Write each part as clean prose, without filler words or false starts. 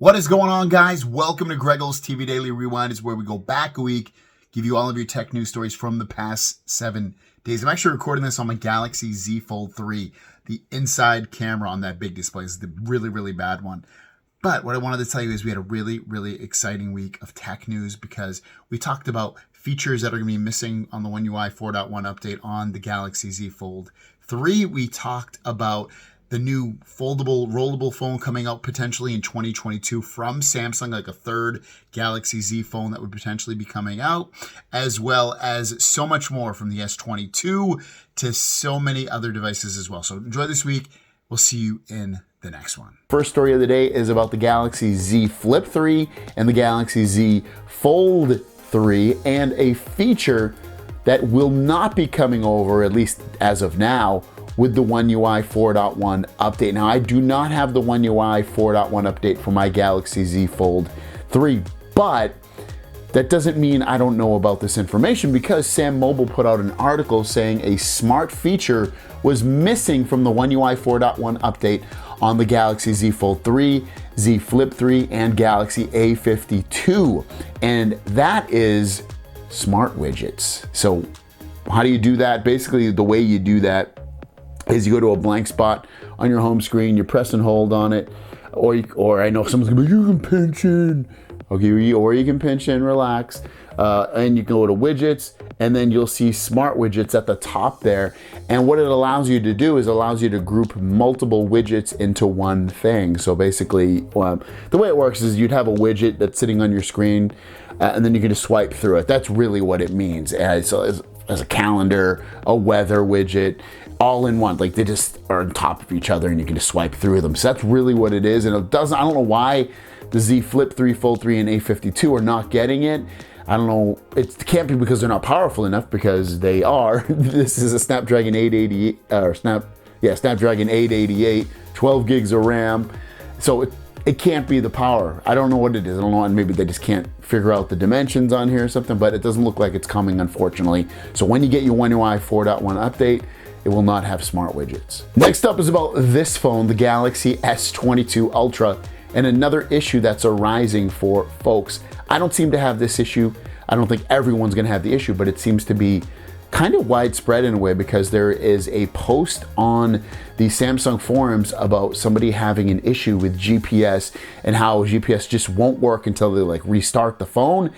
What is going on, guys? Welcome to Greggle's TV Daily Rewind. Is where we go back a week, give you all of your tech news stories from the past 7 days. I'm actually recording this on my Galaxy Z Fold 3. The inside camera on that big display is the really bad one. But what I wanted to tell you is we had a really exciting week of tech news because we talked about features that are going to be missing on the One UI 4.1 update on the Galaxy Z Fold 3. We talked about the new foldable, rollable phone coming out potentially in 2022 from Samsung, like a third Galaxy Z phone that would potentially be coming out, as well as so much more from the S22 to so many other devices as well. So enjoy this week. We'll see you in the next one. First story of the day is about the Galaxy Z Flip 3 and the Galaxy Z Fold 3 and a feature that will not be coming over, at least as of now, with the One UI 4.1 update. Now, I do not have the One UI 4.1 update for my Galaxy Z Fold 3, but that doesn't mean I don't know about this information because Sam Mobile put out an article saying a smart feature was missing from the One UI 4.1 update on the Galaxy Z Fold 3, Z Flip 3, and Galaxy A52, and that is smart widgets. So how do you do that? Basically, the way you do that is you go to a blank spot on your home screen, you press and hold on it, or I know someone's gonna be, you can pinch in, okay, or you can pinch in, relax, and you can go to widgets, and then you'll see smart widgets at the top there. And what it allows you to do is allows you to group multiple widgets into one thing. So basically, the way it works is you'd have a widget that's sitting on your screen, and then you can just swipe through it. That's really what it means. So as a calendar, a weather widget, all in one. Like they just are on top of each other and you can just swipe through them. So that's really what it is. And it doesn't, I don't know why the Z Flip 3, Fold 3, and A52 are not getting it. I don't know, it can't be because they're not powerful enough, because they are. This is a Snapdragon 888, Snapdragon 888, 12 gigs of RAM. So it can't be the power. I don't know what it is. I don't know, and maybe they just can't figure out the dimensions on here or something, but it doesn't look like it's coming, unfortunately. So when you get your One UI 4.1 update, it will not have smart widgets. Next up is about this phone, the Galaxy S22 Ultra, and another issue that's arising for folks. I don't seem to have this issue. I don't think everyone's gonna have the issue, but it seems to be kind of widespread in a way, because there is a post on the Samsung forums about somebody having an issue with GPS and how GPS just won't work until they like restart the phone.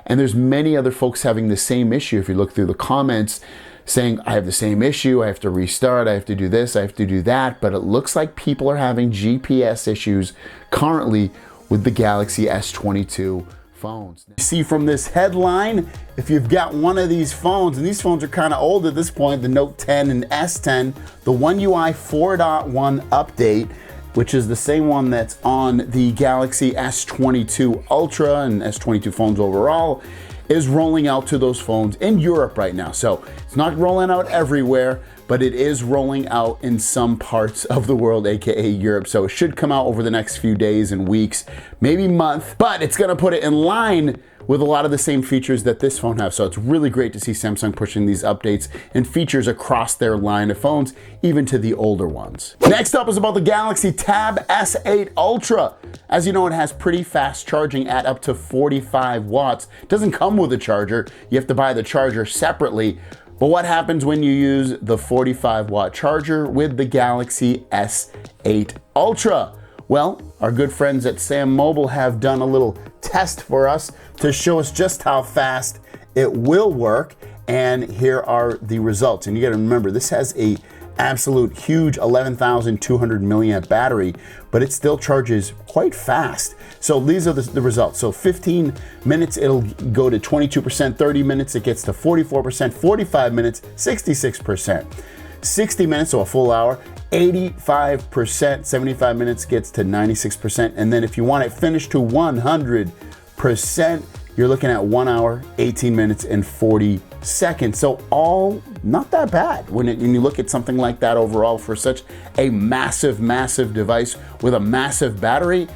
And there's many other folks having the same issue. If you look through the comments, saying, I have the same issue, I have to restart, I have to do this, I have to do that. But it looks like people are having GPS issues currently with the Galaxy S22 phones. You see from this headline, if you've got one of these phones, and these phones are kind of old at this point, the Note 10 and S10, the One UI 4.1 update, which is the same one that's on the Galaxy S22 Ultra and S22 phones overall, is rolling out to those phones in Europe right now. So it's not rolling out everywhere, but it is rolling out in some parts of the world, aka Europe. So it should come out over the next few days and weeks, maybe month, but it's gonna put it in line with a lot of the same features that this phone has. So it's really great to see Samsung pushing these updates and features across their line of phones, even to the older ones. Next up is about the Galaxy Tab S8 Ultra. As you know, it has pretty fast charging at up to 45 watts. It doesn't come with a charger. You have to buy the charger separately. But what happens when you use the 45 watt charger with the Galaxy S8 Ultra? Well, our good friends at Sam Mobile have done a little test for us to show us just how fast it will work. And here are the results. And you gotta remember, this has a absolute huge 11,200 milliamp battery, but it still charges quite fast. So these are the results. So 15 minutes, it'll go to 22%, 30 minutes, it gets to 44%, 45 minutes, 66%, 60 minutes, so a full hour, 85%, 75 minutes gets to 96%. And then if you want it finished to 100%, you're looking at 1 hour, 18 minutes, and 40 seconds. So all not that bad when you look at something like that overall for such a massive device with a massive battery.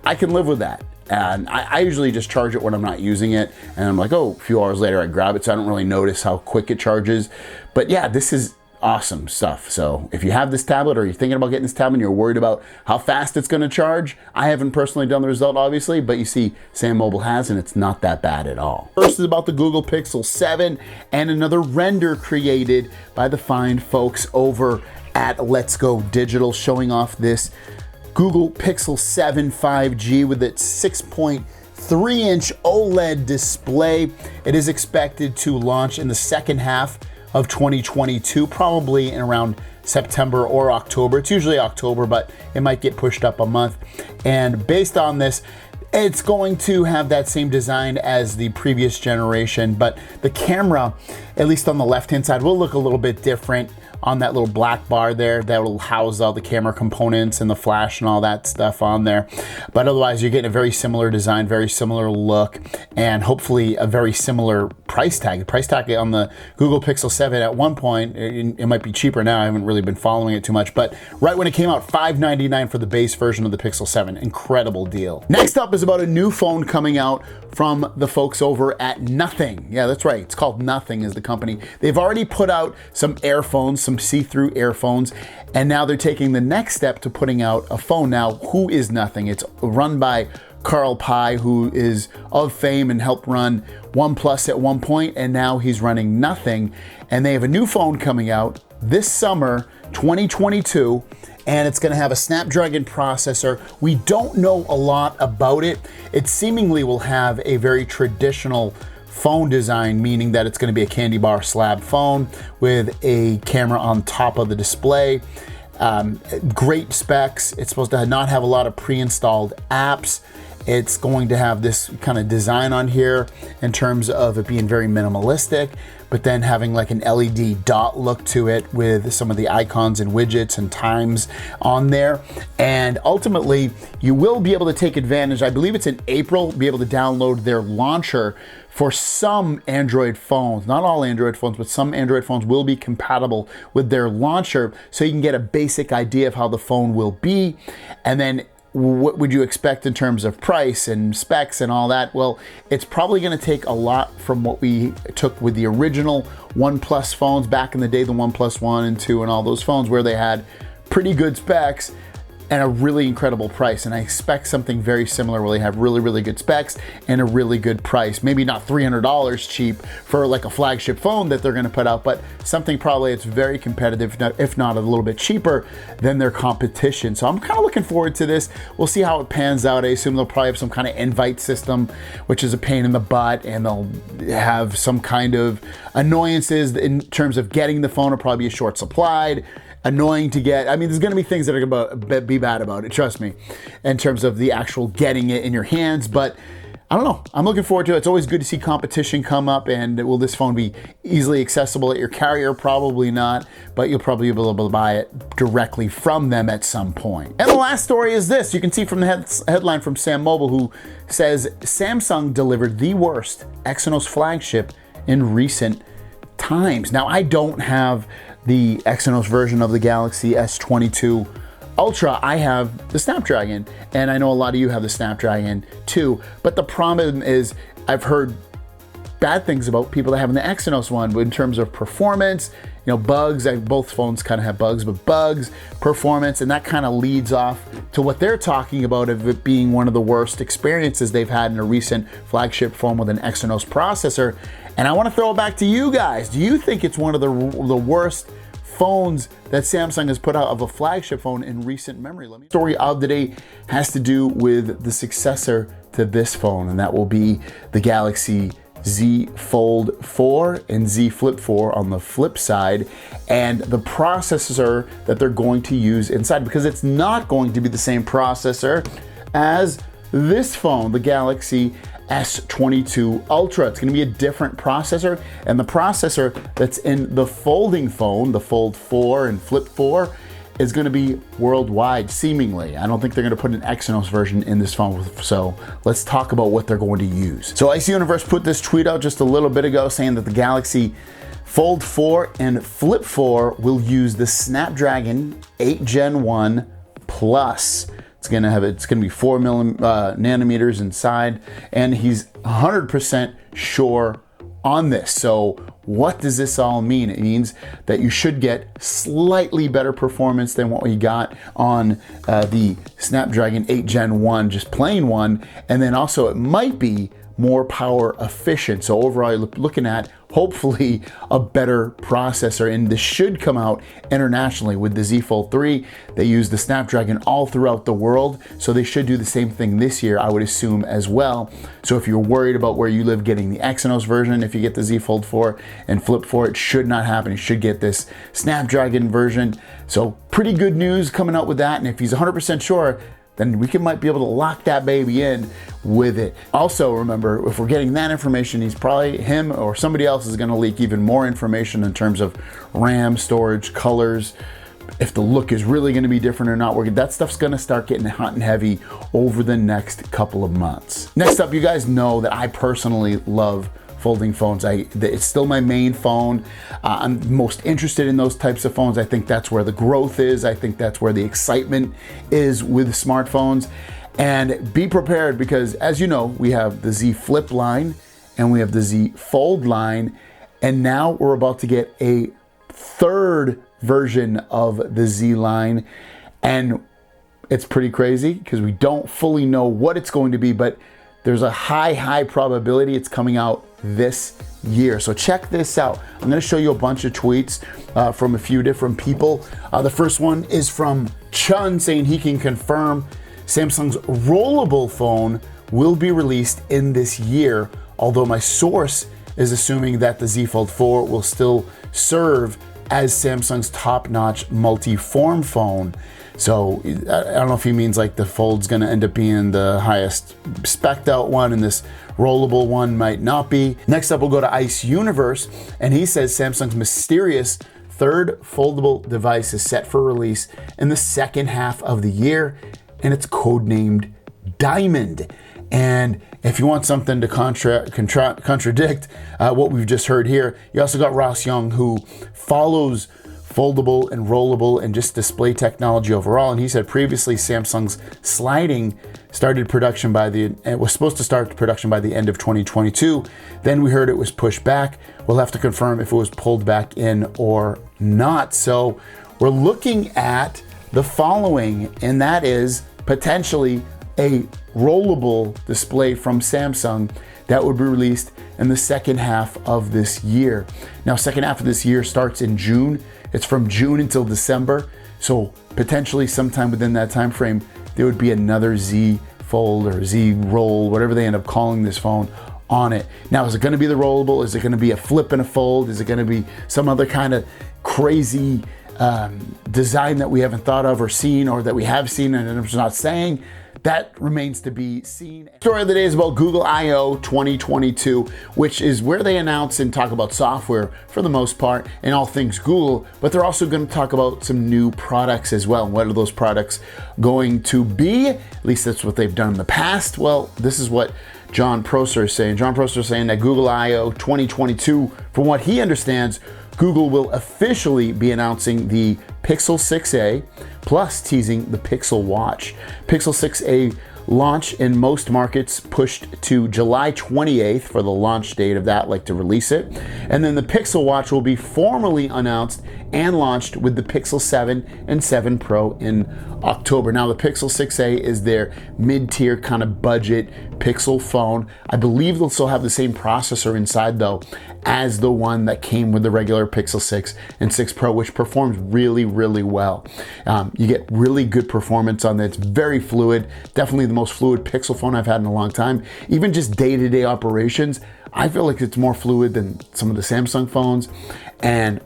I can live with that. And I usually just charge it when I'm not using it. And I'm like, oh, a few hours later I grab it, so I don't really notice how quick it charges. But yeah, this is awesome stuff. So if you have this tablet or you're thinking about getting this tablet and you're worried about how fast it's going to charge, I haven't personally done the result obviously, but you see Sam Mobile has, and it's not that bad at all. First is about the Google Pixel 7 and another render created by the fine folks over at Let's Go Digital, showing off this Google Pixel 7 5G with its 6.3-inch OLED display. It is expected to launch in the second half of 2022, probably in around September or October. It's usually October, but it might get pushed up a month. And based on this, it's going to have that same design as the previous generation, but the camera, at least on the left-hand side, will look a little bit different on that little black bar there that will house all the camera components and the flash and all that stuff on there. But otherwise, you're getting a very similar design, very similar look, and hopefully a very similar price tag. The price tag on the Google Pixel 7 at one point, it might be cheaper now. I haven't really been following it too much, but right when it came out, $599 for the base version of the Pixel 7. Incredible deal. Next up is about a new phone coming out from the folks over at Nothing. Yeah, that's right. It's called Nothing is the company. They've already put out some earphones, some see-through earphones, and now they're taking the next step to putting out a phone. Now, who is Nothing? It's run by Carl Pye, who is of fame and helped run OnePlus at one point, and now he's running Nothing. And they have a new phone coming out this summer, 2022, and it's going to have a Snapdragon processor. We don't know a lot about it. It seemingly will have a very traditional phone design, meaning that it's going to be a candy bar slab phone with a camera on top of the display. Great specs. It's supposed to not have a lot of pre-installed apps. It's going to have this kind of design on here in terms of it being very minimalistic, but then having like an LED dot look to it with some of the icons and widgets and times on there. And ultimately, you will be able to take advantage, I believe it's in April, be able to download their launcher for some Android phones. Not all Android phones, but some Android phones will be compatible with their launcher, so you can get a basic idea of how the phone will be. And then what would you expect in terms of price and specs and all that? Well, it's probably going to take a lot from what we took with the original OnePlus phones back in the day, the OnePlus 1 and 2 and all those phones where they had pretty good specs and a really incredible price. And I expect something very similar where they have really, really good specs and a really good price. Maybe not $300 cheap for like a flagship phone that they're gonna put out, but something probably it's very competitive, if not a little bit cheaper than their competition. So I'm kind of looking forward to this. We'll see how it pans out. I assume they'll probably have some kind of invite system, which is a pain in the butt, and they'll have some kind of annoyances in terms of getting the phone. Will probably be a short supplied, annoying to get. I mean, there's going to be things that are going to be bad about it, trust me, in terms of the actual getting it in your hands. But I don't know. I'm looking forward to it. It's always good to see competition come up. And will this phone be easily accessible at your carrier? Probably not, but you'll probably be able to buy it directly from them at some point. And the last story is this. You can see from the headline from Sam Mobile, who says Samsung delivered the worst Exynos flagship in recent times. Now, I don't have the Exynos version of the Galaxy S22 Ultra. I have the Snapdragon, and I know a lot of you have the Snapdragon too, but the problem is I've heard bad things about people that have the Exynos one in terms of performance, you know, bugs. Both phones kind of have bugs, but bugs, performance, and that kind of leads off to what they're talking about of it being one of the worst experiences they've had in a recent flagship phone with an Exynos processor. And I want to throw it back to you guys. Do you think it's one of the worst phones that Samsung has put out of a flagship phone in recent memory? The story of the day has to do with the successor to this phone, and that will be the Galaxy Z Fold 4 and Z Flip 4 on the flip side, and the processor that they're going to use inside, because it's not going to be the same processor as this phone, the Galaxy S22 Ultra. It's going to be a different processor, and the processor that's in the folding phone, the Fold 4 and Flip 4, is going to be worldwide, seemingly. I don't think they're going to put an Exynos version in this phone, so let's talk about what they're going to use. So Icy Universe put this tweet out just a little bit ago saying that the Galaxy Fold 4 and Flip 4 will use the Snapdragon 8 Gen 1 Plus. It's gonna be 4 nanometers inside, and he's 100% sure on this. So what does this all mean? It means that you should get slightly better performance than what we got on the Snapdragon 8 Gen 1, just plain one. And then also it might be more power efficient. So overall, you're looking at hopefully a better processor, and this should come out internationally with the Z Fold 3. They use the Snapdragon all throughout the world, so they should do the same thing this year, I would assume, as well. So if you're worried about where you live getting the Exynos version, if you get the Z Fold 4 and Flip 4, it should not happen. You should get this Snapdragon version. So pretty good news coming out with that, and if he's 100% sure, then we might be able to lock that baby in with it. Also, remember, if we're getting that information, he's probably, him or somebody else is gonna leak even more information in terms of RAM, storage, colors, if the look is really gonna be different or not. That stuff's gonna start getting hot and heavy over the next couple of months. Next up, you guys know that I personally love folding phones. It's still my main phone. I'm most interested in those types of phones. I think that's where the growth is. I think that's where the excitement is with smartphones. And be prepared, because as you know, we have the Z Flip line and we have the Z Fold line. And now we're about to get a third version of the Z line. And it's pretty crazy because we don't fully know what it's going to be, but there's a high probability it's coming out this year. So check this out. I'm gonna show you a bunch of tweets from a few different people. The first one is from Chun saying he can confirm Samsung's rollable phone will be released in this year, although my source is assuming that the Z Fold 4 will still serve as Samsung's top-notch multi-form phone. So I don't know if he means like the Fold's gonna end up being the highest spec'd out one and this rollable one might not be. Next up, we'll go to Ice Universe, and he says Samsung's mysterious third foldable device is set for release in the second half of the year, and it's codenamed Diamond. And if you want something to contradict what we've just heard here, you also got Ross Young, who follows foldable and rollable and just display technology overall. And he said previously Samsung's sliding started production was supposed to start production by the end of 2022. Then we heard it was pushed back. We'll have to confirm if it was pulled back in or not. So we're looking at the following, and that is potentially a rollable display from Samsung that would be released in the second half of this year. Now, second half of this year starts in June. It's from June until December. So potentially sometime within that time frame, there would be another Z Fold or Z Roll, whatever they end up calling this phone, on it. Now, is it gonna be the rollable? Is it gonna be a flip and a fold? Is it gonna be some other kind of crazy design that we haven't thought of or seen, or that we have seen and I'm just not saying? That remains to be seen. Story of the day is about Google I/O 2022, which is where they announce and talk about software for the most part and all things Google, but they're also going to talk about some new products as well. What are those products going to be? At least that's what they've done in the past. Well, this is what John Prosser is saying. John Prosser is saying that Google I/O 2022, from what he understands, Google will officially be announcing the Pixel 6a, plus teasing the Pixel Watch. Pixel 6a launch in most markets pushed to July 28th for the launch date of that, like to release it. And then the Pixel Watch will be formally announced and launched with the Pixel 7 and 7 Pro in October. Now, the Pixel 6a is their mid-tier kind of budget Pixel phone. I believe they'll still have the same processor inside though as the one that came with the regular Pixel 6 and 6 Pro, which performs really well. You get really good performance on that. It's very fluid, definitely the most fluid Pixel phone I've had in a long time. Even just day-to-day operations, I feel like it's more fluid than some of the Samsung phones, and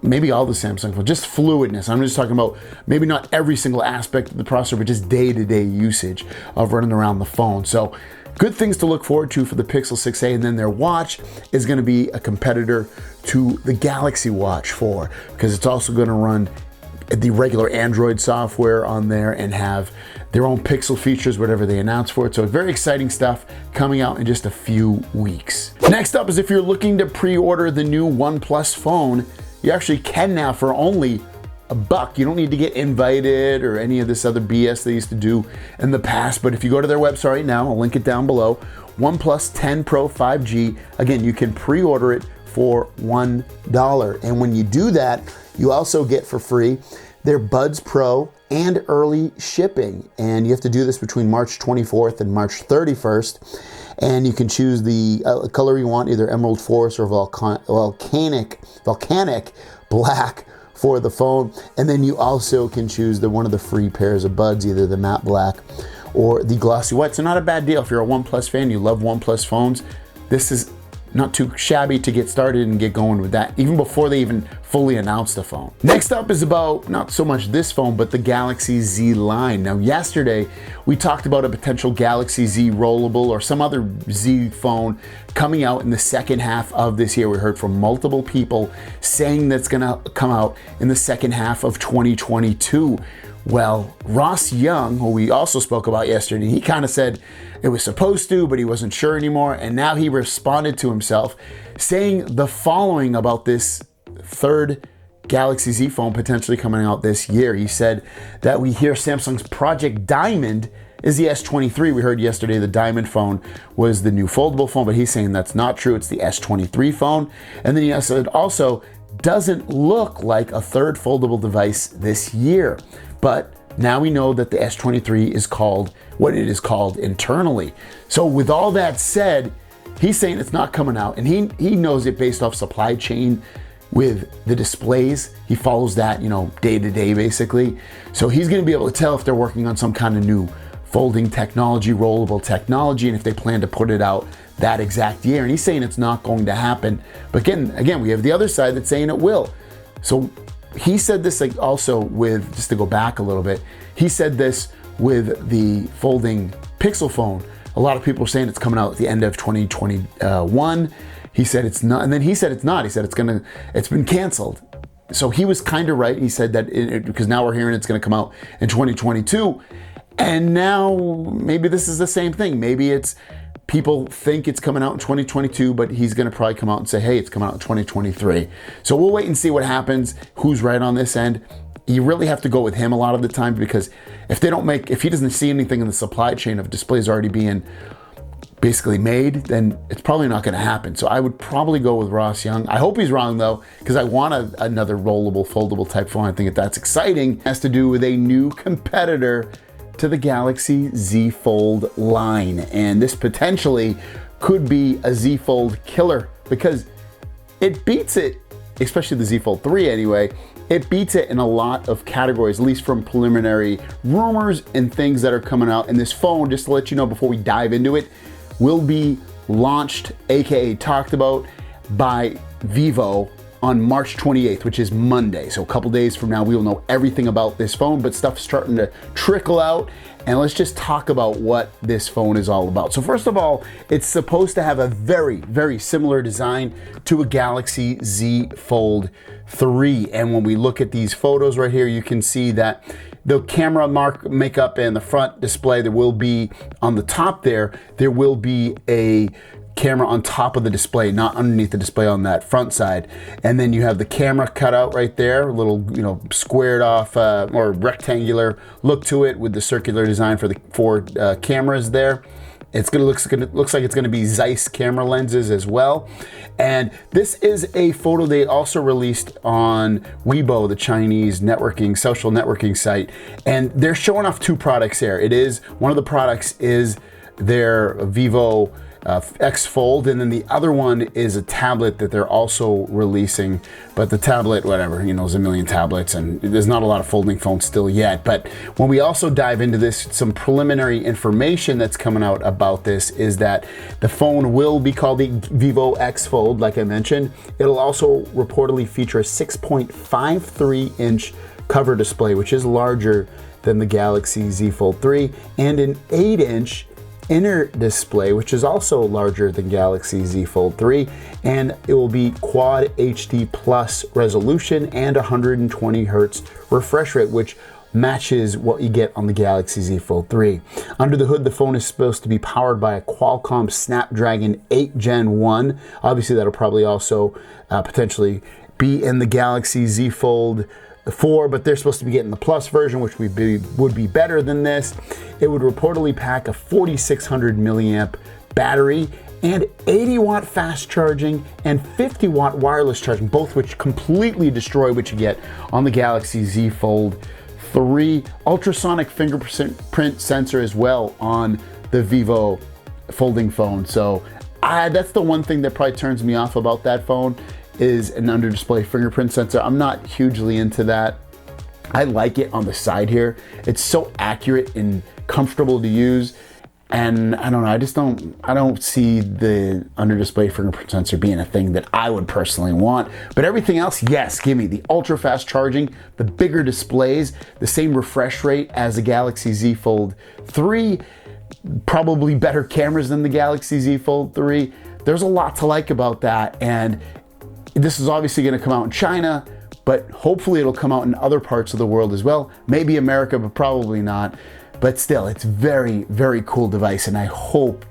maybe all the Samsung phones, just fluidness. I'm just talking about maybe not every single aspect of the processor, but just day-to-day usage of running around the phone. So good things to look forward to for the Pixel 6a, and then their watch is going to be a competitor to the Galaxy Watch 4, because it's also going to run the regular Android software on there and have their own Pixel features, whatever they announce for it. So very exciting stuff coming out in just a few weeks. Next up is if you're looking to pre-order the new OnePlus phone, you actually can now for only $1. You don't need to get invited or any of this other BS they used to do in the past. But if you go to their website right now, I'll link it down below, OnePlus 10 Pro 5G, again, you can pre-order it for $1. And when you do that, you also get for free their Buds Pro and early shipping. And you have to do this between March 24th and March 31st. And you can choose the color you want, either Emerald Forest or volcanic black for the phone. And then you also can choose one of the free pairs of buds, either the matte black or the glossy white. So not a bad deal if you're a OnePlus fan, you love OnePlus phones. This is not too shabby to get started and get going with that, even before they even fully announced the phone. Next up is about not so much this phone, but the Galaxy Z line. Now, yesterday we talked about a potential Galaxy Z Rollable or some other Z phone coming out in the second half of this year. We heard from multiple people saying that's gonna come out in the second half of 2022. Well, Ross Young, who we also spoke about yesterday, he kind of said it was supposed to, but he wasn't sure anymore. And now he responded to himself saying the following about this third Galaxy Z phone potentially coming out this year. He said that we hear Samsung's Project Diamond is the S23. We heard yesterday the Diamond phone was the new foldable phone, but he's saying that's not true. It's the S23 phone. And then he said also doesn't look like a third foldable device this year. But now we know that the S23 is called what it is called internally. So with all that said, he's saying it's not coming out, and he knows it based off supply chain with the displays. He follows that, day to day basically. So he's going to be able to tell if they're working on some kind of new folding technology, rollable technology, and if they plan to put it out that exact year. And he's saying it's not going to happen. But again, we have the other side that's saying it will. So he said this also with, just to go back a little bit, he said this with the folding Pixel phone. A lot of people are saying it's coming out at the end of 2021. He said it's not, and then he said it's not. He said it's been canceled. So he was kind of right. He said that because now we're hearing it's going to come out in 2022. And now maybe this is the same thing. Maybe it's people think it's coming out in 2022, but he's going to probably come out and say, hey, it's coming out in 2023. So we'll wait and see what happens, who's right on this end. You really have to go with him a lot of the time, because if he doesn't see anything in the supply chain of displays already being basically made, then it's probably not going to happen. So I would probably go with Ross Young. I hope he's wrong though, because I want another rollable, foldable type phone. I think that's exciting. It has to do with a new competitor to the Galaxy Z Fold line. And this potentially could be a Z Fold killer, because it beats it, especially the Z Fold 3 anyway, it beats it in a lot of categories, at least from preliminary rumors and things that are coming out. And this phone, just to let you know before we dive into it, will be launched, aka talked about, by Vivo on March 28th, which is Monday. So a couple days from now, we will know everything about this phone, but stuff's starting to trickle out. And let's just talk about what this phone is all about. So first of all, it's supposed to have a very, very similar design to a Galaxy Z Fold 3. And when we look at these photos right here, you can see that the camera makeup and the front display, there will be on the top there will be a camera on top of the display, not underneath the display on that front side. And then you have the camera cut out right there, a little, squared off or rectangular look to it with the circular design for the four cameras there. Looks like it's gonna be Zeiss camera lenses as well. And this is a photo they also released on Weibo, the Chinese social networking site. And they're showing off two products there. One of the products is their Vivo X Fold, and then the other one is a tablet that they're also releasing. But the tablet, whatever, there's a million tablets, and there's not a lot of folding phones still yet. But when we also dive into this, some preliminary information that's coming out about this is that the phone will be called the Vivo X Fold, like I mentioned. It'll also reportedly feature a 6.53-inch cover display, which is larger than the Galaxy Z Fold 3, and an 8-inch inner display, which is also larger than Galaxy Z Fold 3, and it will be Quad HD Plus resolution and 120 Hertz refresh rate, which matches what you get on the Galaxy Z Fold 3. Under the hood, the phone is supposed to be powered by a Qualcomm Snapdragon 8 Gen 1. Obviously, that'll probably also potentially be in the Galaxy Z Fold 4, but they're supposed to be getting the Plus version, which would be better than this. It would reportedly pack a 4600 milliamp battery and 80 watt fast charging and 50 watt wireless charging, both which completely destroy what you get on the Galaxy Z Fold 3. Ultrasonic fingerprint sensor as well on the Vivo folding phone. So that's the one thing that probably turns me off about that phone, is an under display fingerprint sensor. I'm not hugely into that. I like it on the side here. It's so accurate and comfortable to use. And I don't know, I don't see the under display fingerprint sensor being a thing that I would personally want. But everything else, yes, give me the ultra fast charging, the bigger displays, the same refresh rate as the Galaxy Z Fold 3, probably better cameras than the Galaxy Z Fold 3. There's a lot to like about that. And this is obviously gonna come out in China, but hopefully it'll come out in other parts of the world as well. Maybe America, but probably not. But still, it's very, very cool device, and I hope,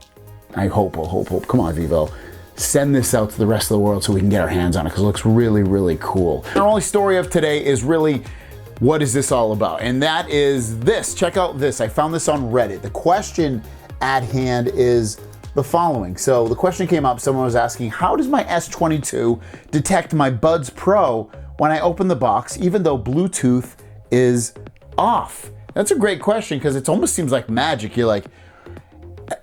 come on Vivo, send this out to the rest of the world so we can get our hands on it, because it looks really, really cool. Our only story of today is really, what is this all about? And that is this, check out this. I found this on Reddit. The question at hand is the following. So the question came up, someone was asking, how does my S22 detect my Buds Pro when I open the box, even though Bluetooth is off? That's a great question, because it almost seems like magic. You're like,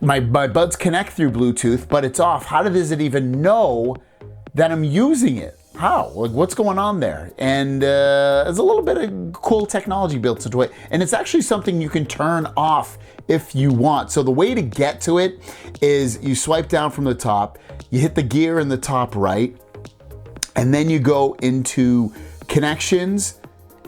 my buds connect through Bluetooth, but it's off. How does it even know that I'm using it? How? Like, what's going on there? And there's a little bit of cool technology built into it. And it's actually something you can turn off if you want. So the way to get to it is you swipe down from the top, you hit the gear in the top right, and then you go into connections.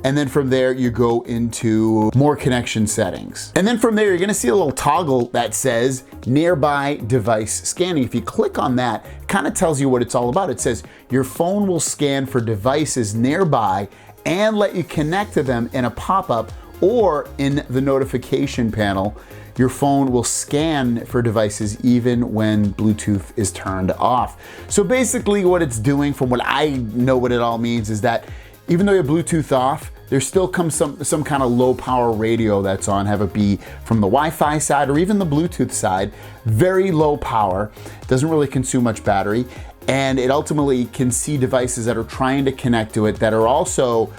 And then from there, you go into more connection settings. And then from there, you're gonna see a little toggle that says nearby device scanning. If you click on that, it kind of tells you what it's all about. It says your phone will scan for devices nearby and let you connect to them in a pop-up or in the notification panel. Your phone will scan for devices even when Bluetooth is turned off. So basically what it's doing, from what I know what it all means, is that even though you have Bluetooth off, there still comes some kind of low power radio that's on, have it be from the Wi-Fi side or even the Bluetooth side. Very low power, doesn't really consume much battery, and it ultimately can see devices that are trying to connect to it that are also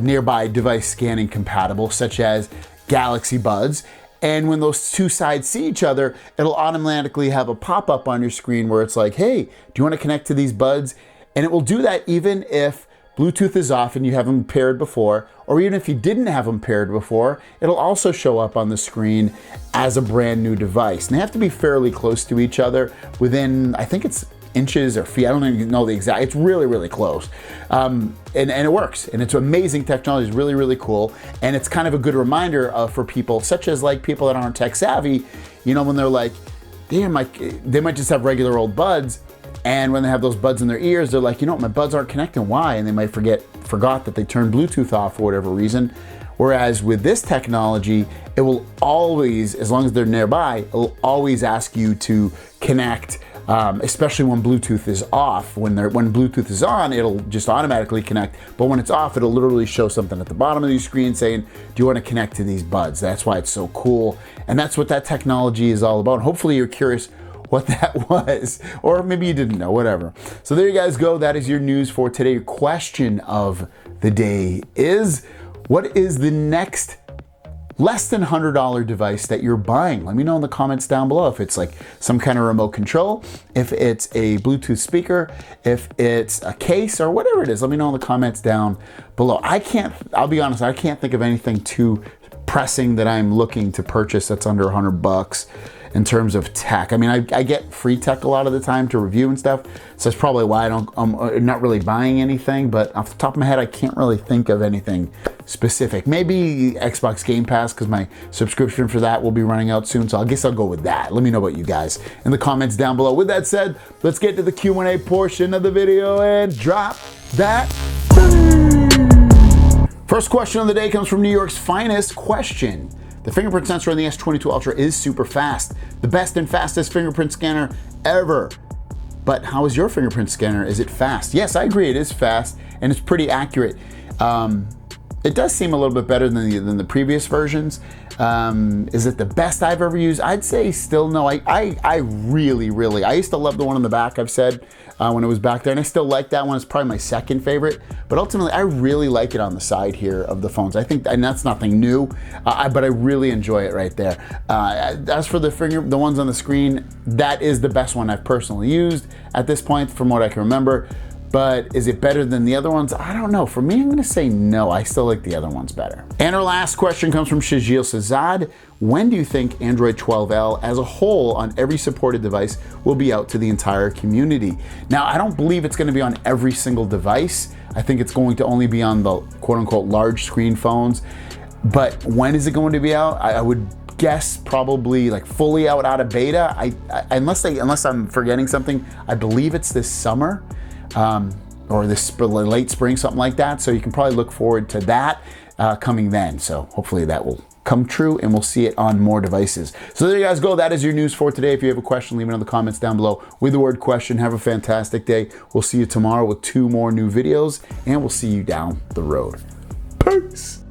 nearby device scanning compatible, such as Galaxy Buds. And when those two sides see each other, it'll automatically have a pop-up on your screen where it's like, hey, do you want to connect to these buds? And it will do that even if Bluetooth is off and you have them paired before, or even if you didn't have them paired before, it'll also show up on the screen as a brand new device. And they have to be fairly close to each other, within, I think it's inches or feet, I don't even know the exact, it's really, really close. And it works, and it's amazing technology, it's really, really cool. And it's kind of a good reminder for people, such as like people that aren't tech savvy, you know, when they're like, damn, they might just have regular old buds, and when they have those buds in their ears, they're like, you know what, my buds aren't connecting, why? And they might forgot that they turned Bluetooth off for whatever reason. Whereas with this technology, it will always, as long as they're nearby, it will always ask you to connect, especially when Bluetooth is off. When Bluetooth is on, it'll just automatically connect. But when it's off, it'll literally show something at the bottom of your screen saying, do you want to connect to these buds? That's why it's so cool. And that's what that technology is all about. And hopefully you're curious what that was, or maybe you didn't know, whatever. So there you guys go. That is your news for today. Your question of the day is, what is the next less than $100 device that you're buying? Let me know in the comments down below. If it's like some kind of remote control, if it's a Bluetooth speaker, if it's a case, or whatever it is, let me know in the comments down below. I'll be honest, I can't think of anything too pressing that I'm looking to purchase that's under $100 in terms of tech. I mean, I get free tech a lot of the time to review and stuff, so that's probably why I'm not really buying anything, but off the top of my head, I can't really think of anything specific. Maybe Xbox Game Pass, because my subscription for that will be running out soon, so I guess I'll go with that. Let me know about you guys in the comments down below. With that said, let's get to the Q&A portion of the video and drop that. First question of the day comes from New York's finest. Question: the fingerprint sensor on the S22 Ultra is super fast, the best and fastest fingerprint scanner ever. But how is your fingerprint scanner? Is it fast? Yes, I agree, it is fast and it's pretty accurate. It does seem a little bit better than the previous versions. Is it the best I've ever used? I'd say still no. I really, I used to love the one on the back, I've said, when it was back there, and I still like that one. It's probably my second favorite, but ultimately I really like it on the side here of the phones. I think, and that's nothing new, but I really enjoy it right there. As for the ones on the screen, that is the best one I've personally used at this point from what I can remember. But is it better than the other ones? I don't know. For me, I'm gonna say no. I still like the other ones better. And our last question comes from Shajil Sazad. When do you think Android 12L as a whole on every supported device will be out to the entire community? Now, I don't believe it's gonna be on every single device. I think it's going to only be on the quote unquote large screen phones. But when is it going to be out? I would guess probably like fully out of beta. Unless I'm forgetting something, I believe it's this summer. Or this late spring, something like that. So you can probably look forward to that coming then. So hopefully that will come true and we'll see it on more devices. So there you guys go. That is your news for today. If you have a question, leave it in the comments down below with the word question. Have a fantastic day. We'll see you tomorrow with 2 more new videos and we'll see you down the road. Peace.